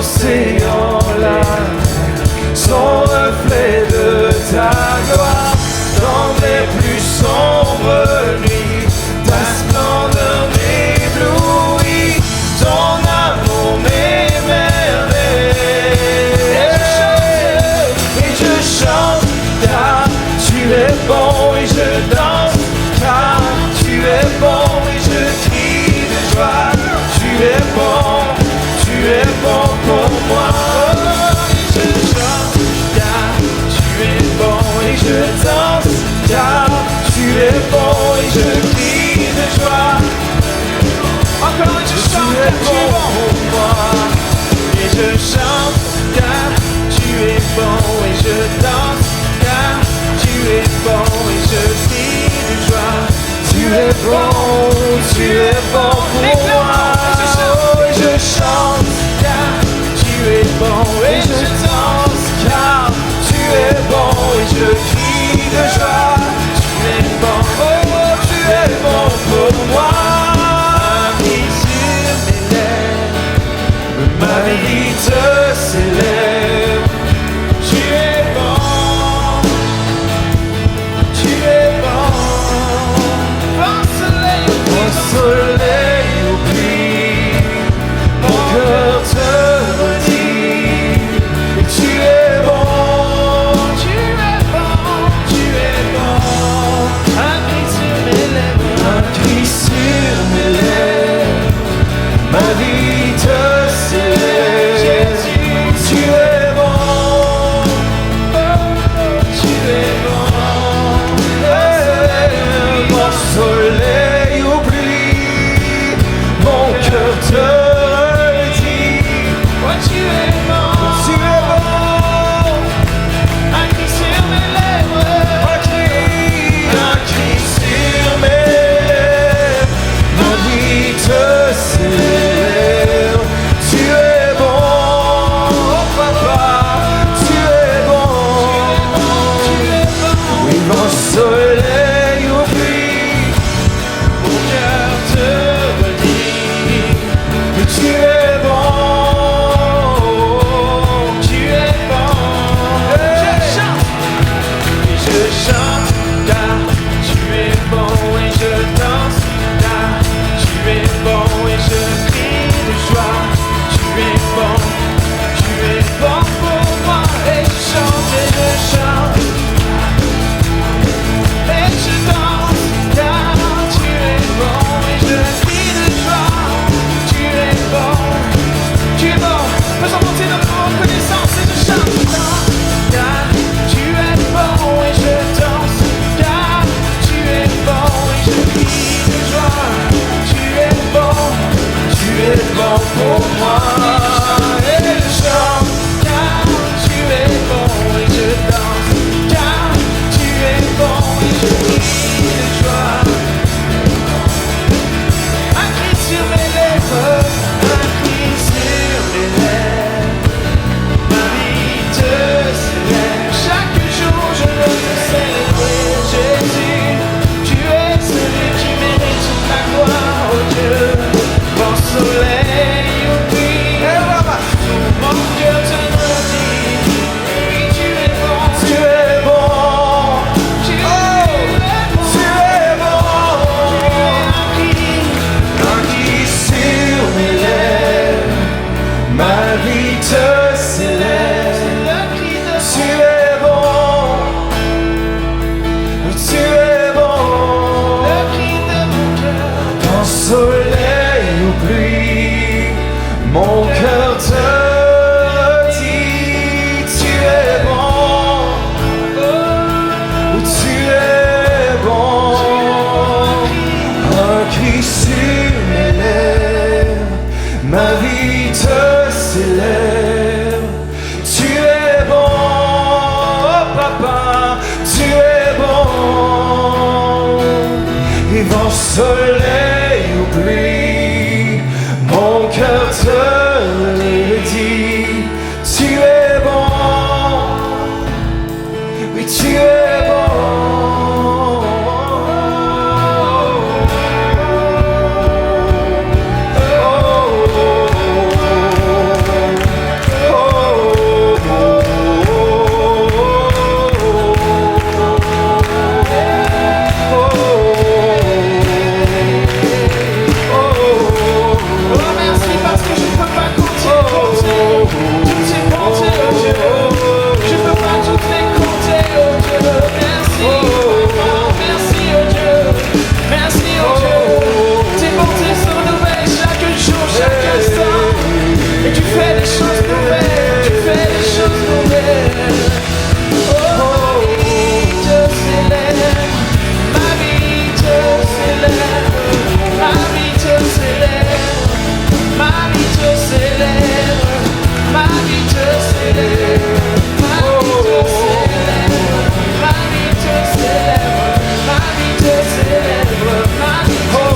l'océan, la mer sont reflets de ta gloire. Dans les plus sombres nuits, ta splendeur m'éblouit, ton amour m'émerveille. Et je chante car tu es bon, et je danse car tu es bon, et je crie de joie. Tu es bon pour moi. Et je chante car tu es bon, et je danse car tu es bon, et je crie de joie. Encore je chante car tu es bon pour moi. Et je chante car tu es bon, et je danse car tu es bon, et je crie de joie. Tu es bon pour moi. Et je chante car tu es bon, et je danse car tu es bon, et je crie de joie. Tu es bon, oh tu es bon pour moi. Ma vie te célèbre. Tu es bon, tu es bon. Mon soleil oublie, mon cœur te redit. Et tu es bon, tu es bon, tu es bon. Un cri sur mes lèvres, un cri sur mes lèvres. Ma vie te célèbre. Tu es bon, tu es bon. Mon soleil oublie, mon cœur te redit. Oh, tu es bon, tu es bon. Un cri sur mes lèvres, un cri sur mes lèvres. Ma vie te célèbre. Tu es bon, oh papa, tu es bon. Oui, mon soleil oublie, mon cœur te redit. Mais tu es bon, tu es bon. Et je chante car tu es bon, et je danse car tu es bon, et je crie de joie. Tu es bon pour moi. Et je chante, et je chante, et je danse car tu es bon, et je crie de joie. Tu es bon, faisons monter notre reconnaissance. Et je chante car tu es bon, et je danse car tu es bon, et je crie de joie. Tu es bon pour moi. Et je chante car tu es bon, et je danse car tu es bon, et je crie de joie. Un cri sur mes lèvres, un cri sur mes lèvres. Ma vie te célèbre. Chaque jour je veux te célébrer. Jésus, tu es celui qui mérite toute la gloire, oh Dieu. Mon soleil oublie, mon cœur te redit. Oui, tu es bon, tu es bon, tu es bon. Un cri sur mes lèvres, ma vie te célèbre. Tu es bon, tu es bon. Ton soleil oublie, mon cœur te redit. Tu es bon, tu es bon. Un cri sur mes lèvres, ma vie te célèbre. Tu es bon, oh papa, tu es bon. Et mon soleil oublie, mon cœur te redit. Tu es bon, oui tu es bon. fais des choses nouvelles, tu fais des choses nouvelles. Oh, je célèbre, ma vie te célèbre, ma vie te célèbre, ma vie te célèbre, ma vie te célèbre, ma vie te célèbre, ma vie te célèbre, ma vie te célèbre, ma vie te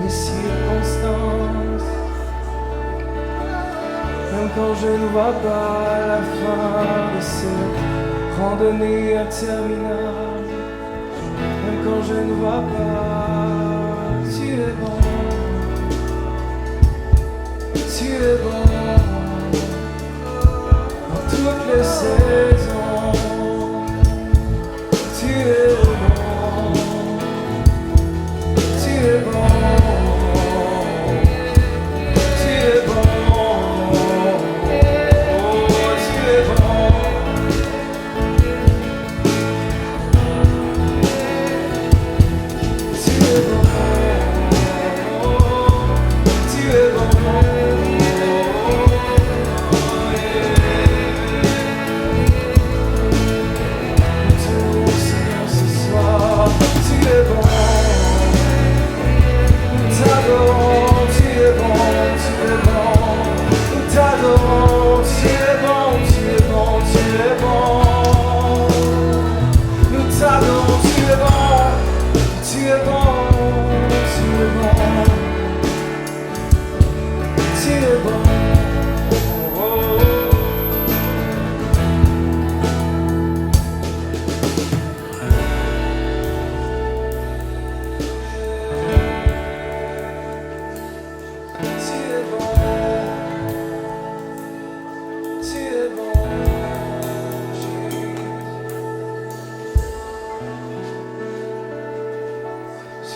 mes circonstances, même quand je ne vois pas la fin de cette randonnée interminable, même quand je ne vois pas, tu es bon, tu es bon, dans toutes les saisons, tu es bon, tu es bon.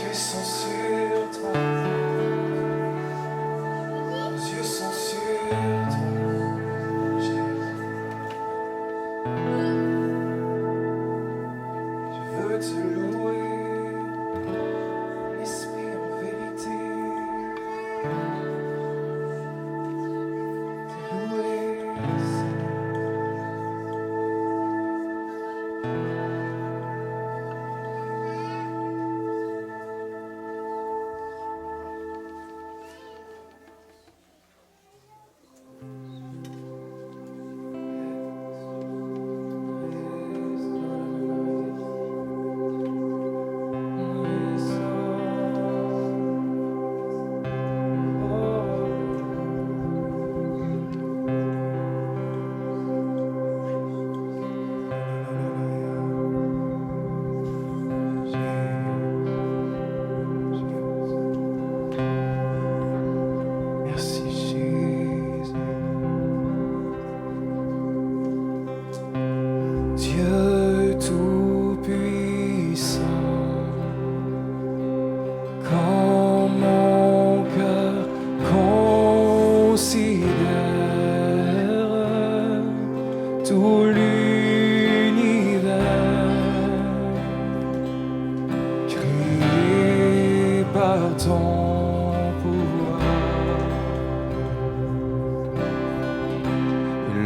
Yeux sont sur toi, nos yeux sont sur tout l'univers créé par ton pouvoir.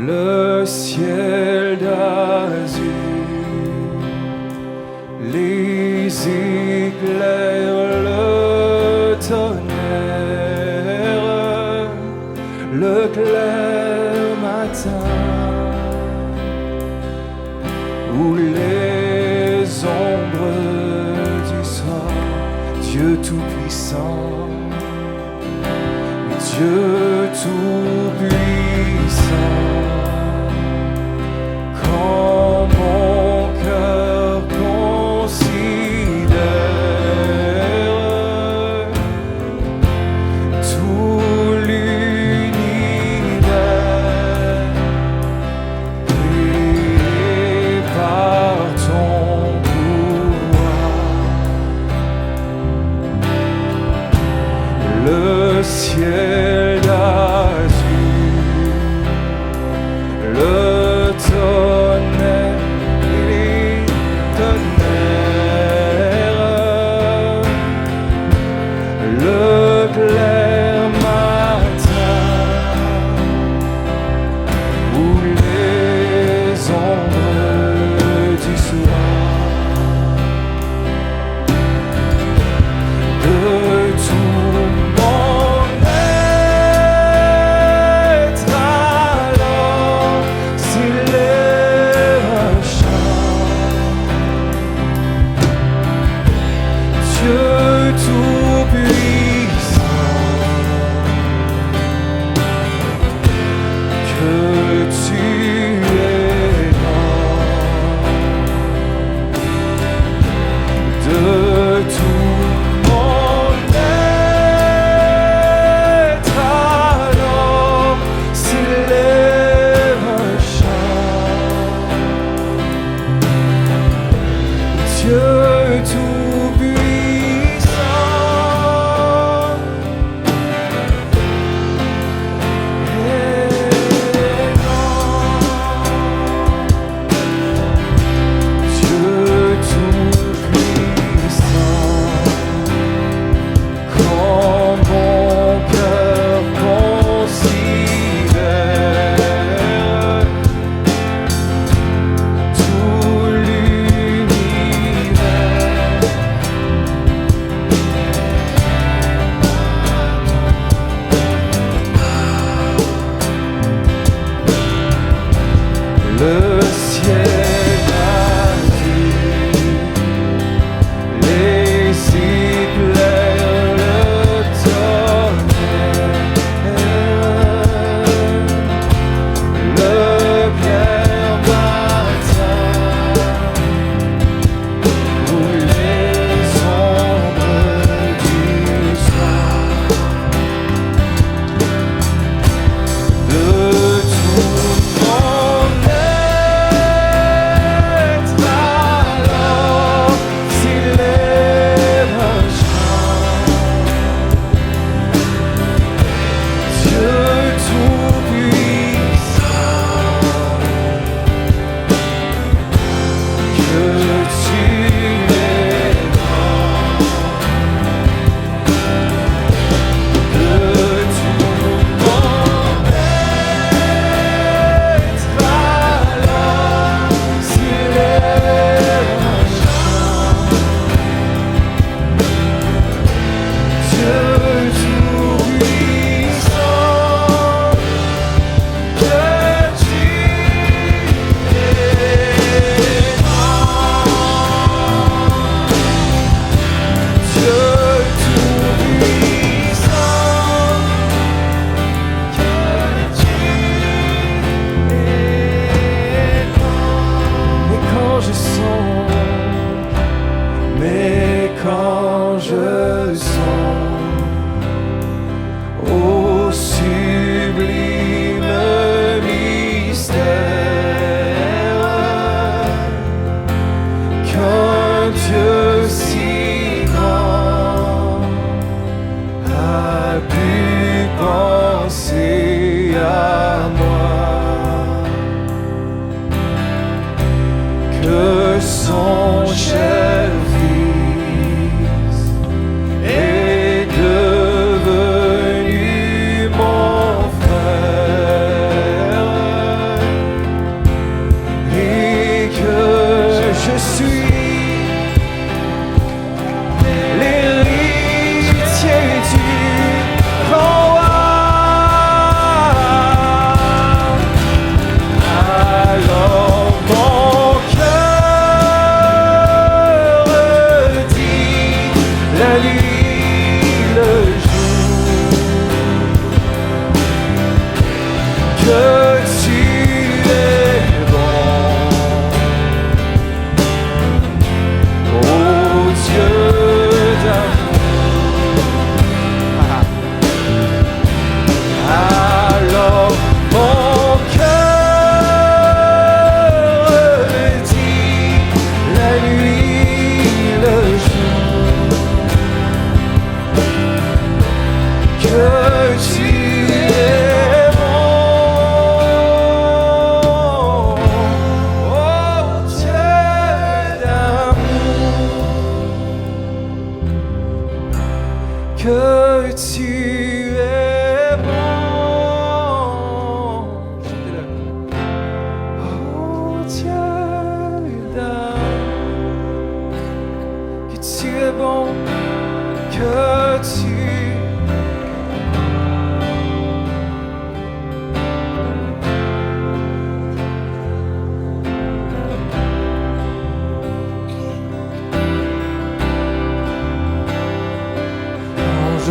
Le ciel d'azur, les éclairs, le tonnerre, le clair matin, ou les ombres du soir, Dieu tout-puissant, Dieu tout-puissant, quand mon cœur considère tout l'univers créé par ton pouvoir, le ciel d'azur,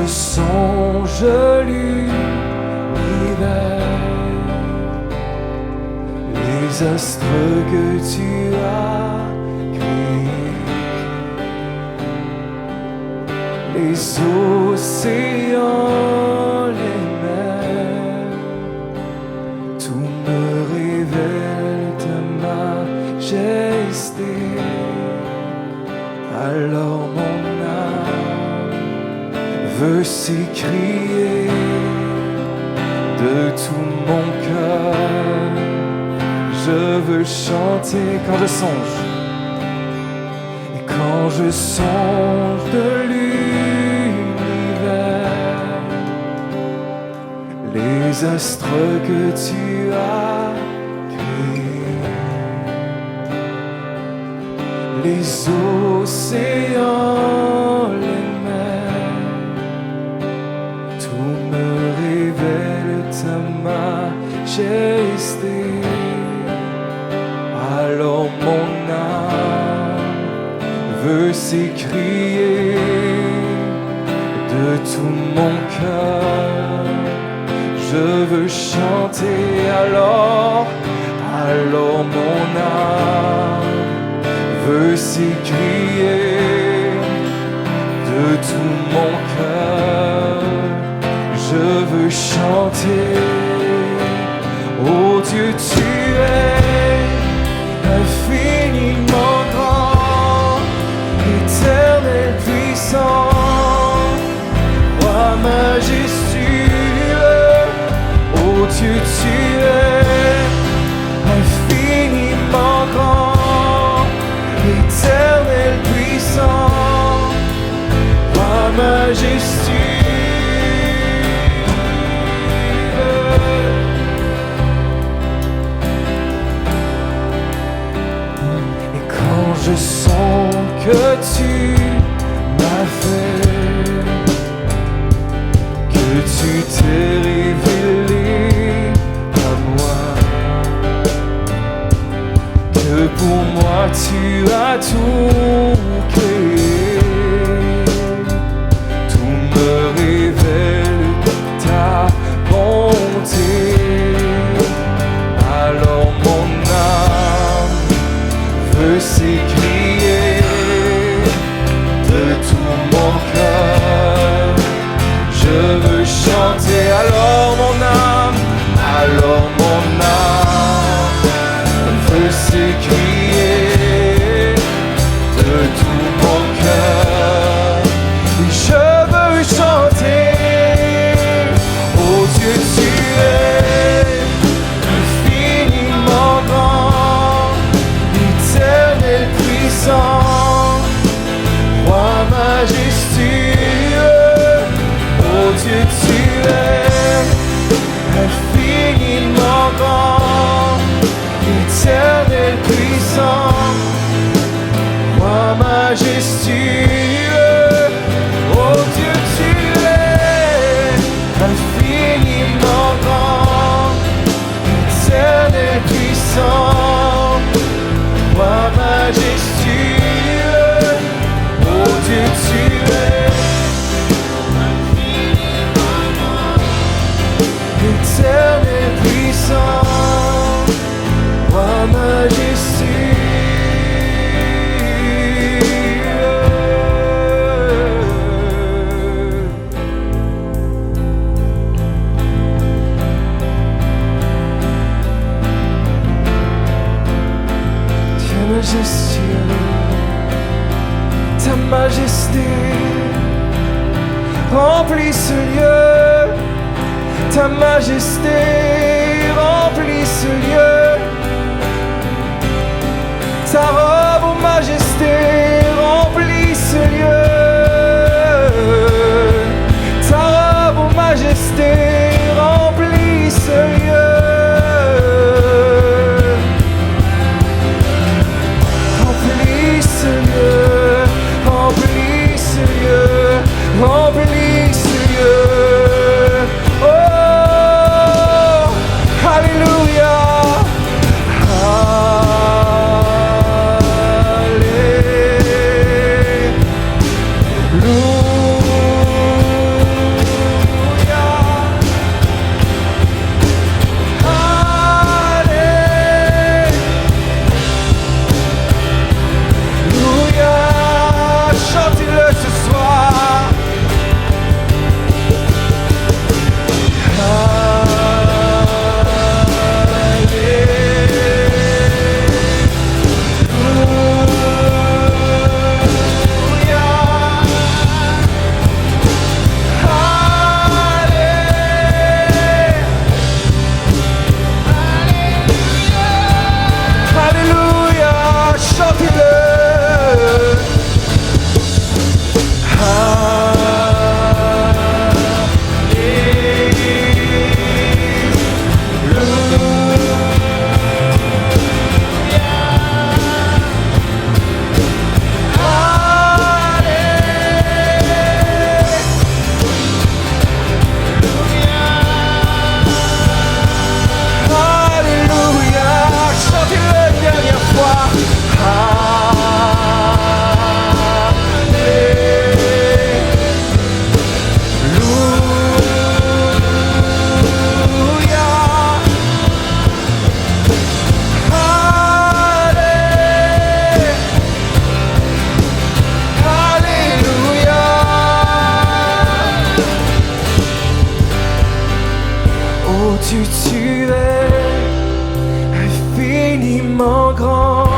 je songe l'univers, les astres que tu as créés, les océans, les mers, tout me révèle ta majesté. Alors mon âme veut s'écrier de tout mon cœur. Je veux chanter quand je songe, et quand je songe de l'univers, les astres que tu as créés, les océans, les mers, tout me révèle ta majesté. Alors mon âme veut s'écrier de tout mon cœur. Je veux chanter alors mon âme veut s'écrier de tout mon cœur. Je veux chanter, oh Dieu, tu es infiniment grand, éternel, puissant, roi majestueux. Oh Dieu, tu es infiniment grand, éternel, puissant, roi majestueux. Je sens que tu m'as fait, que tu t'es révélé à moi, que pour moi tu as tout créé, tout me révèle ta bonté. Alors mon âme veut s'écrier de tout mon cœur. Je veux chanter alors mon âme veut s'écrier de tout mon cœur. Et je veux chanter, oh Dieu, tu es infiniment grand, éternel, puissant, roi majestueux. Oh Dieu, tu es infiniment grand, éternel, puissant, roi majestueux. Oh Dieu, tu es infiniment grand, éternel, puissant, roi majestueux. Oh Dieu, tu es infiniment grand, éternel, puissant, roi majestueux. Ta majesté remplit ce lieu, ta majesté remplit ce lieu, ta robe, oh majesté, remplit ce lieu, ta robe, oh majesté, remplit ce lieu. Remplis ce lieu, remplis ce lieu, remplis ce lieu. Oh, alléluia, alléluia. tu es infiniment grand,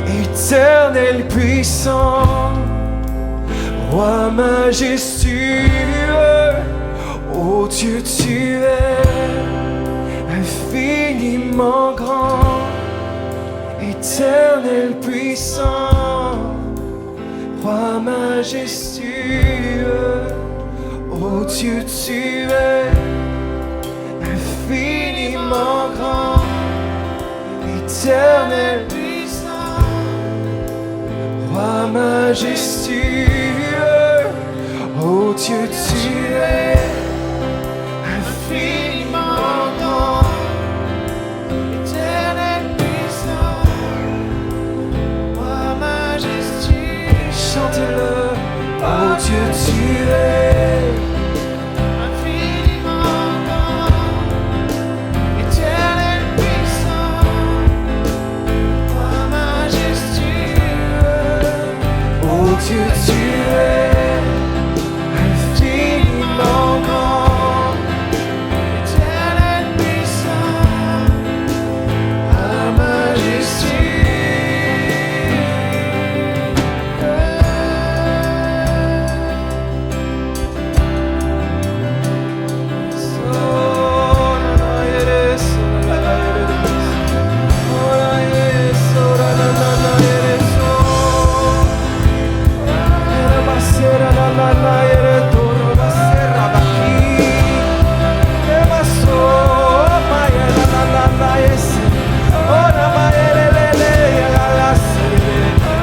éternel puissant, roi majestueux. Oh Dieu, tu es infiniment grand, éternel puissant, roi majestueux. Oh Dieu, tu es infiniment grand, éternel puissant, roi majestueux. Oh Dieu, tu es infiniment grand, éternel puissant, roi majestueux. Chantez-le. Oh Dieu, tu es infiniment grand, éternel puissant, roi majestueux. Oh Dieu, tu es infiniment grand, éternel puissant, roi majestueux.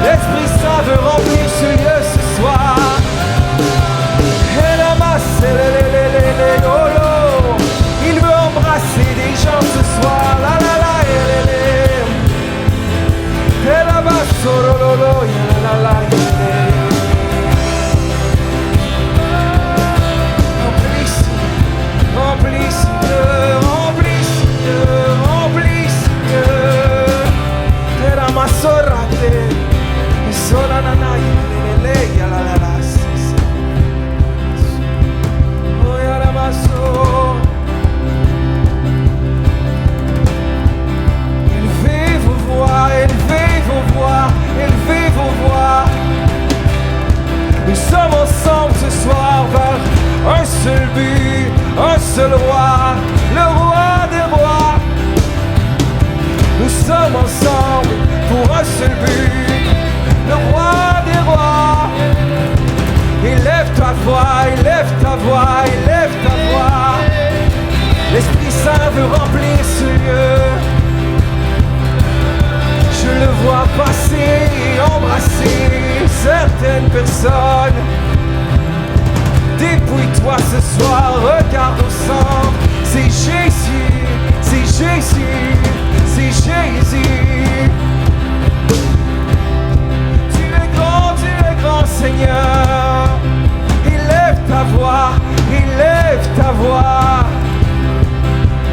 L'Esprit Saint veut remplir ce lieu ce soir. Il veut embrasser des gens ce soir. Élevez vos voix, élevez vos voix, élevez vos voix. Nous sommes ensemble ce soir vers un seul but, un seul roi, le roi des rois. Nous sommes ensemble pour un seul but, le roi des rois. Élève ta voix, élève ta voix, élève ta voix. L'Esprit Saint veut remplir ce lieu. Je le vois passer et embrasser certaines personnes. Dépouille-toi ce soir, regarde au centre. C'est Jésus, c'est Jésus, c'est Jésus. Tu es grand Seigneur. Élève ta voix, élève ta voix.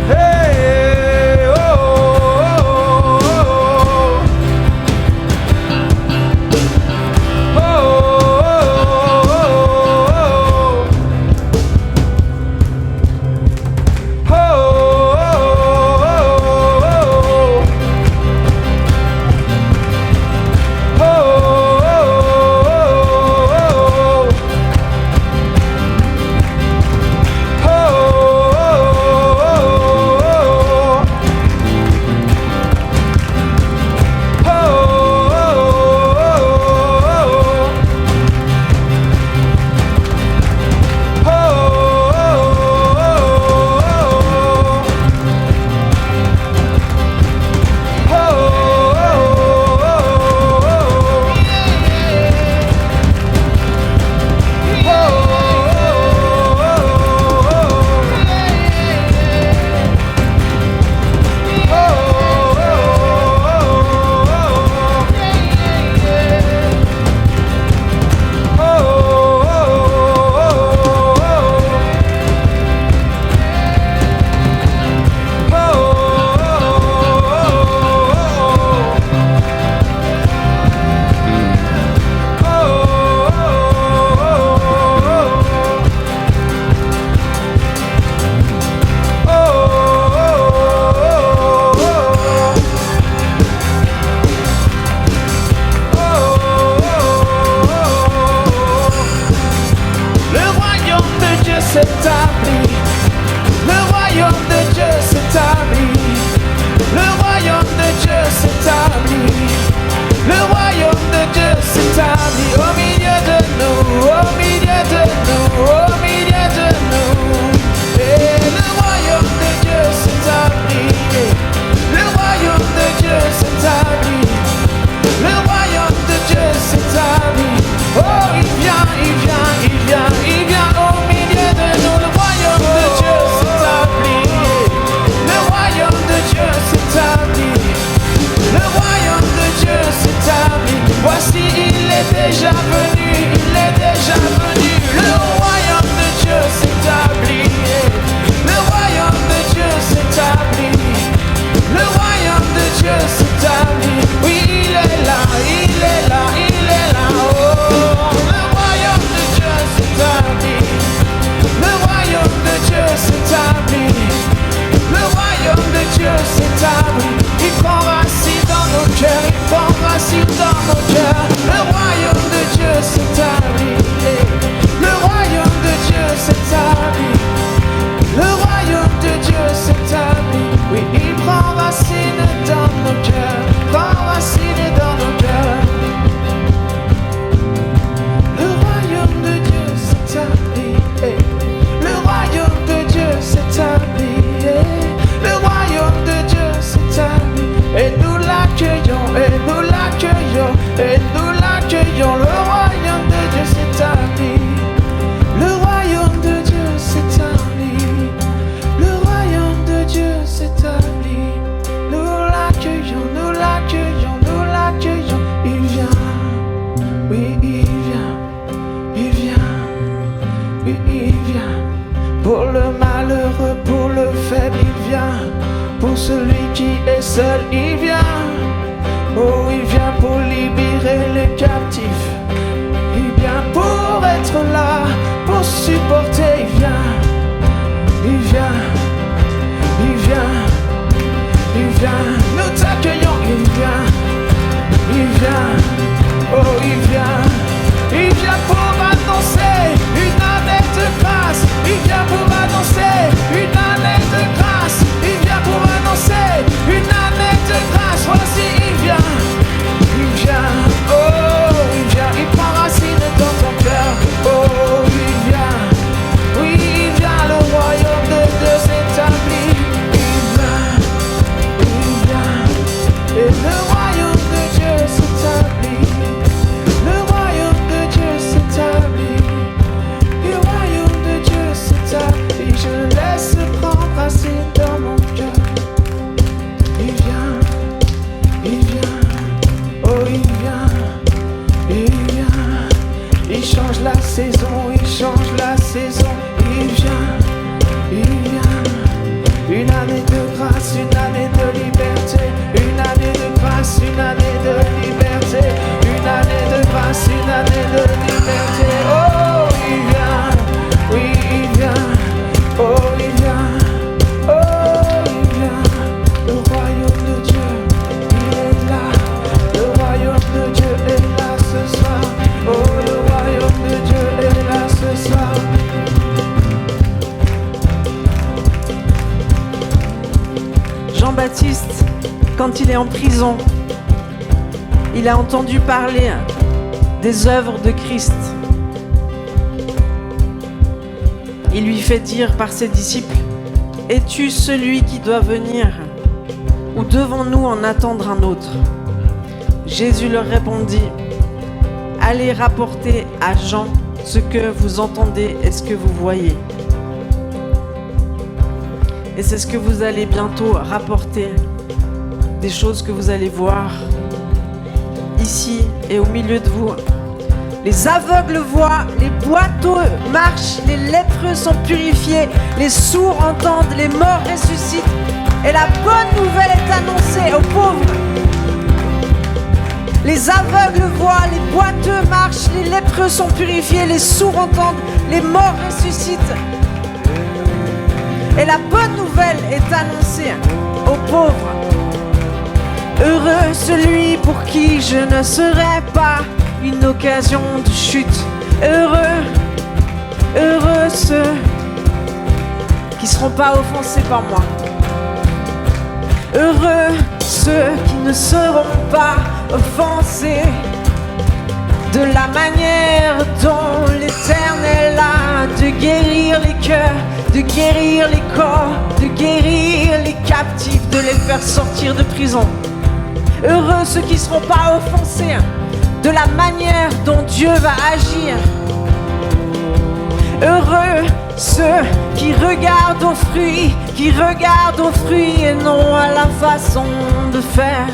Hey, oh, oh, oh, oh. Oh, oh, oh, oh, oh. s'établit. Le royaume de Dieu s'établit au milieu de nous, au milieu de nous, au milieu de nous. Et le royaume de Dieu s'établit. Le royaume de Dieu s'établit. Le royaume de Dieu s'établit. Oh, il vient, il vient, il vient, il vient au milieu de nous. Le royaume de Dieu s'établit. Le royaume de Dieu s'établit. Le royaume de Dieu s'établit. Voici, il est déjà venu, il est déjà venu. Le royaume de Dieu s'établit. Le royaume de Dieu s'établit. Le royaume de Dieu s'établit. Oui, il est là, il est là, il est là. Oh, le royaume de Dieu s'établit. Le royaume de Dieu s'établit. Le royaume de Dieu s'établit. Il prend racine dans nos cœurs, il prend racine dans nos cœurs. Le royaume de Dieu s'établit. Le royaume de Dieu s'établit. Le royaume de Dieu s'établit. Oui, il prend racine dans nos cœurs, prend racine dans nos cœurs. Le royaume de Dieu s'établit. Le royaume de Dieu s'établit. Le royaume de Dieu s'établit. Et nous l'accueillons, et nous l'accueillons, et nous l'accueillons. Le royaume de Dieu s'établit. Le royaume de Dieu s'établit. Le royaume de Dieu s'établit. Nous l'accueillons, nous l'accueillons, nous l'accueillons. Il vient, oui il vient, il vient, oui il vient. Pour le malheureux, pour le faible, il vient. Pour celui qui est seul, il vient. Oh, il vient pour libérer les captifs. Il vient pour être là, pour supporter, il vient. Il vient, il vient, il vient. Nous t'accueillons, il vient, il vient. Oh, il vient. Il vient pour annoncer une année de grâce. Il vient pour annoncer une année de grâce. Il vient pour annoncer une année de grâce. Voici, il vient. Il vient. Oh, il vient. Il prend racine dans ton cœur. Oh, il vient. Oui, il vient. Le royaume de Dieu s'établit. Il vient. Il vient. Et le royaume de Dieu s'établit. Le royaume de Dieu s'établit. Le royaume de Dieu s'établit. Je laisse prendre racine dans mon cœur. Il vient, il vient, oh il vient, il vient. Il change la saison, il change la saison. Il vient, il vient. Une année de grâce, une année de liberté. Une année de grâce, une année de liberté. Une année de grâce, une année de liberté. Oh, il vient, oui, il vient. Oh, il vient, oh, il vient. Le royaume de Dieu, il est là. Le royaume de Dieu est là ce soir. Oh, le royaume de Dieu est là ce soir. Jean-Baptiste, quand il est en prison, il a entendu parler des œuvres de Christ. Il lui fait dire par ses disciples: es-tu celui qui doit venir, ou devons-nous en attendre un autre? Jésus leur répondit: allez rapporter à Jean ce que vous entendez et ce que vous voyez. Et c'est ce que vous allez bientôt rapporter, des choses que vous allez voir ici et au milieu de vous. Les aveugles voient, les boiteux marchent, les lépreux sont purifiés, les sourds entendent, les morts ressuscitent. Et la bonne nouvelle est annoncée aux pauvres. Les aveugles voient, les boiteux marchent, les lépreux sont purifiés, les sourds entendent, les morts ressuscitent. Et la bonne nouvelle est annoncée aux pauvres. Heureux celui pour qui je ne serai pas une occasion de chute. Heureux, heureux ceux qui ne seront pas offensés par moi. Heureux ceux qui ne seront pas offensés de la manière dont l'Éternel a de guérir les cœurs, de guérir les corps, de guérir les captifs, de les faire sortir de prison. Heureux ceux qui ne seront pas offensés de la manière dont Dieu va agir. Heureux ceux qui regardent aux fruits, et non à la façon de faire.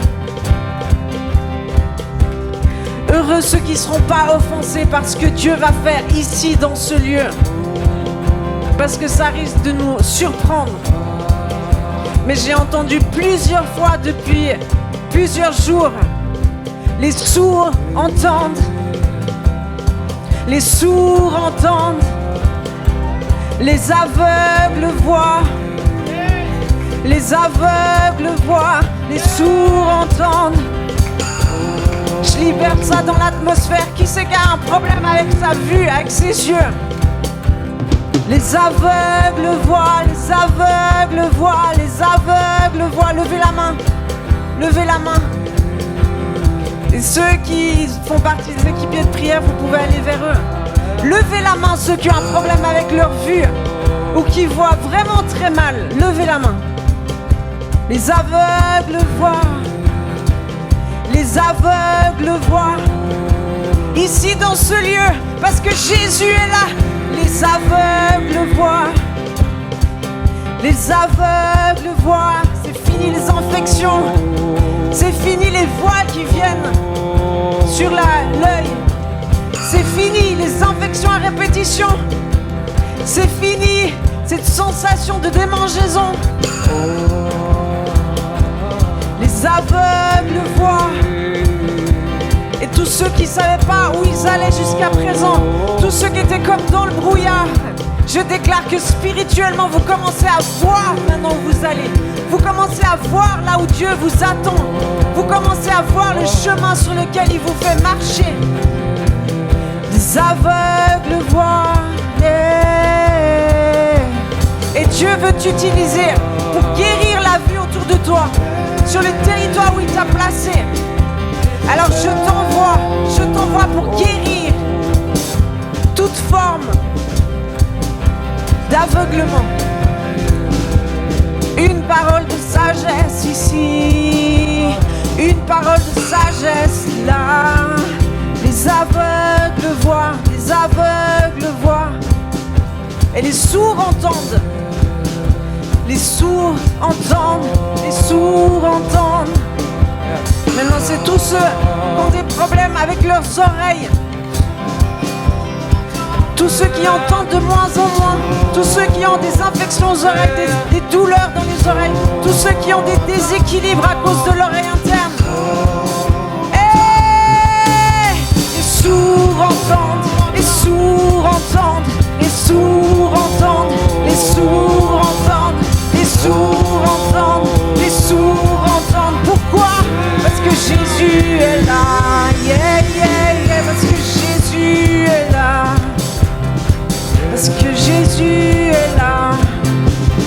Heureux ceux qui ne seront pas offensés par ce que Dieu va faire ici dans ce lieu. Parce que ça risque de nous surprendre. Mais j'ai entendu plusieurs fois depuis plusieurs jours, les sourds entendent. Les sourds entendent. Les aveugles voient. Les aveugles voient. Les sourds entendent. Je libère ça dans l'atmosphère. Qui c'est qui a un problème avec sa vue, avec ses yeux? Les aveugles voient, les aveugles voient, les aveugles voient. Levez la main, levez la main. Et ceux qui font partie des équipiers de prière, vous pouvez aller vers eux. Levez la main ceux qui ont un problème avec leur vue ou qui voient vraiment très mal. Levez la main. Les aveugles voient. Les aveugles voient. Ici dans ce lieu, parce que Jésus est là. Les aveugles voient. Les aveugles voient. C'est fini les infections. C'est fini les voiles qui viennent sur l'œil. C'est fini les infections à répétition. C'est fini cette sensation de démangeaison. Les aveugles voient. Et tous ceux qui ne savaient pas où ils allaient jusqu'à présent, tous ceux qui étaient comme dans le brouillard, je déclare que spirituellement vous commencez à voir maintenant où vous allez. Vous commencez à voir là où Dieu vous attend. Vous commencez à voir le chemin sur lequel il vous fait marcher. Les aveugles voient. Et Dieu veut t'utiliser pour guérir la vue autour de toi, sur le territoire où il t'a placé. Alors je t'envoie pour guérir toute forme d'aveuglement. Une parole de sagesse ici, une parole de sagesse là. Les aveugles voient, les aveugles voient. Et les sourds entendent. Les sourds entendent, les sourds entendent. Maintenant, c'est tous ceux qui ont des problèmes avec leurs oreilles. Tous ceux qui entendent de moins en moins. Tous ceux qui ont des infections aux oreilles, des douleurs dans les oreilles. Tous ceux qui ont des déséquilibres à cause de l'oreille interne. Et les sourds entendent, les sourds entendent, les sourds entendent, les sourds entendent, les sourds entendent, les sourds entendent. Pourquoi? Parce que Jésus est là, yeah, yeah, yeah, parce que Jésus est là, parce que Jésus est là.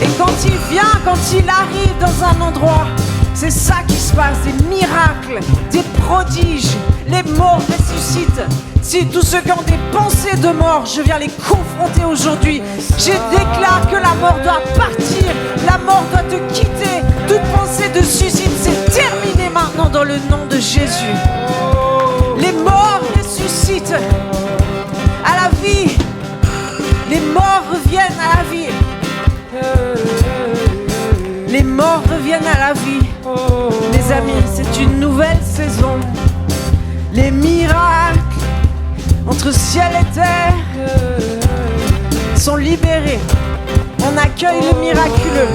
Et quand il vient, quand il arrive dans un endroit, c'est ça qui se passe, des miracles, des prodiges, les morts ressuscitent. Si tous ceux qui ont des pensées de mort, je viens les confronter aujourd'hui. Je déclare que la mort doit partir, la mort doit te quitter. Toute pensée de suicide, c'est terminé maintenant dans le nom de Jésus. Les morts ressuscitent à la vie. Les morts reviennent à la vie. Les morts reviennent à la vie. Les amis, c'est une nouvelle saison. Les miracles entre ciel et terre sont libérés. On accueille le miraculeux.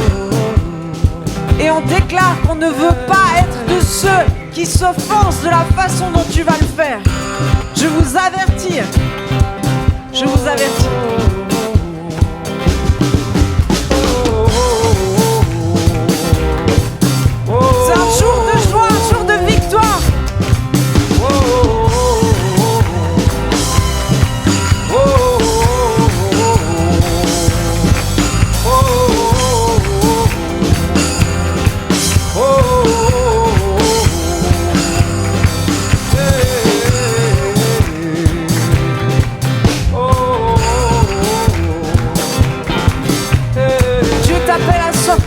Et on déclare qu'on ne veut pas être de ceux qui s'offensent de la façon dont tu vas le faire. Je vous avertis. Je vous avertis. C'est un jour de joie, un jour de victoire.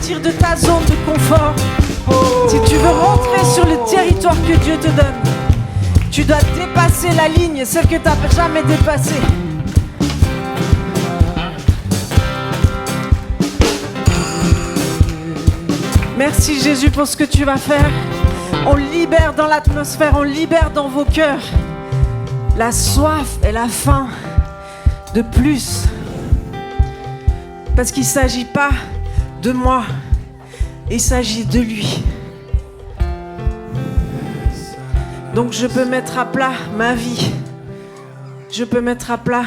sortir de ta zone de confort, si tu veux rentrer sur le territoire que Dieu te donne, tu dois dépasser la ligne, celle que tu n'as jamais dépassée. Merci Jésus pour ce que tu vas faire. On libère dans l'atmosphère, on libère dans vos cœurs la soif et la faim de plus. Parce qu'il ne s'agit pas de moi, il s'agit de lui. Donc je peux mettre à plat ma vie. Je peux mettre à plat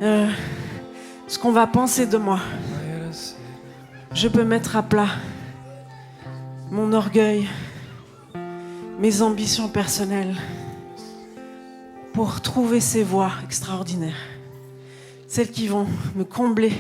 ce qu'on va penser de moi. Je peux mettre à plat mon orgueil, mes ambitions personnelles pour trouver ces voies extraordinaires. Celles qui vont me combler